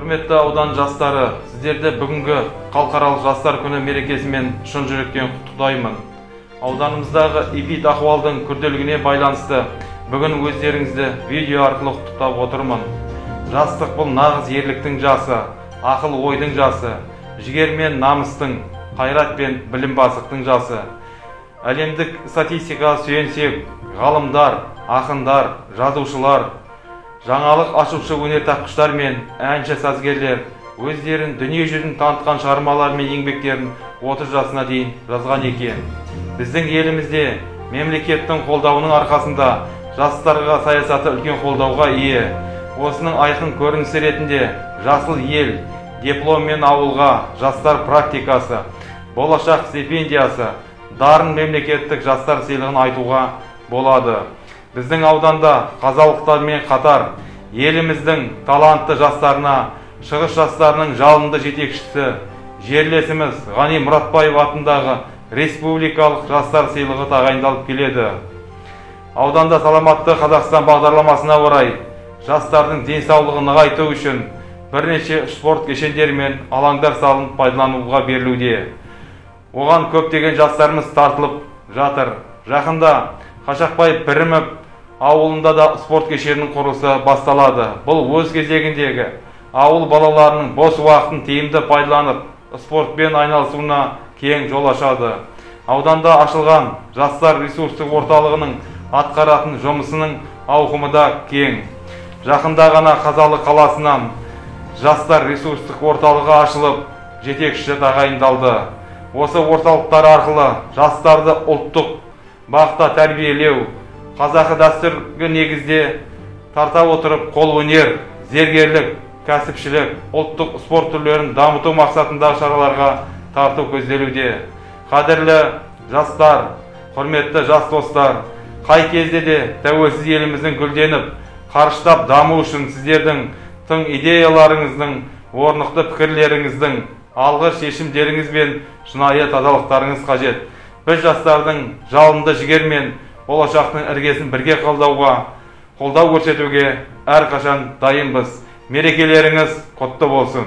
Құрметті аудан жастары, сіздерді бүгінгі халықаралық жастар күні мерекесімен шын жүректен құттықтаймын. Ауданымыздағы эпид ахуалдың күрделігіне байланысты бүгін өздеріңізді видео арқылы құттықтап отырмын. Жастық бұл нағыз ерліктің жасы, ақыл ойдың жасы, жігер мен намыстың, қайрат пен білім бақыттың жасы. Әлемдік статистикаға сүйенсек, ғалымдар, ақындар, жазушылар, жаңалық ашушы өнертапқыштар мен әнші сазгерлер өздерін дүние жүзін танытқан шығармалар мен еңбектерін 30 жасына дейін жазған екен. Біздің елімізде мемлекеттің қолдауының арқасында жастарға саясаты үлкен қолдауға ие. Осының айқын көрінісі ретінде жасыл ел, диплом мен ауылға, жастар практикасы, болашақ стипендиясы, дарын мемлекеттік жастар сыйлығын айтуға болады. Біздің ауданда қазалықтармен қатар еліміздің талантты жастарына шығыс жастарының жалынды жетекшісі жерлесіміз Ғани Мұратбаев атындағы республикалық жастар сыйлығы тағайындалып келеді. Ауданда саламатты Қазақстан бағдарламасына орай жастардың денсаулығын нығайту үшін бірнеше спорт кешендері мен алаңдар салынып пайдалануға берілуде. Оған көптеген жастарымыз тартылып жатыр. Жақында Қашақбай Пірімов ауылында да спорт кешенінің құрылысы басталады. Бұл өз кезегіндегі ауыл балаларының бос уақытын тиімді пайдаланып, спортпен айналысуына кең жол ашады. Ауданда ашылған жастар ресурстық орталығының атқаратын жұмысының ауқымы да кең. Жақында ғана Қазалы қаласынан жастар ресурстық орталығы ашылып, жетекші тағайындалды. Осы орталықтар арқылы жастарды ұлттық бағытта тәрбиелеу, қазақы дәстүрге негізде тарта отырып қолөнер, зергерлік, кәсіпшілік, ұлттық спорт түрлерін дамыту мақсатындағы шараларға тарту көзделуде. Қадірлі жастар, құрметті жас достар, қай кезде де тәуелсіз еліміздің гүлденіп, қарыштап даму үшін сіздердің тың идеяларыңыздың, орнықты пікірлеріңіздің, алғы шешімдеріңіз бен шынайы тазалықтарыңыз қажет. Біз жастардың жалынды жігермен болашақтың іргесін бірге қолдау көрсетуге әрқашан дайынбыз. Мерекелеріңіз құтты болсын.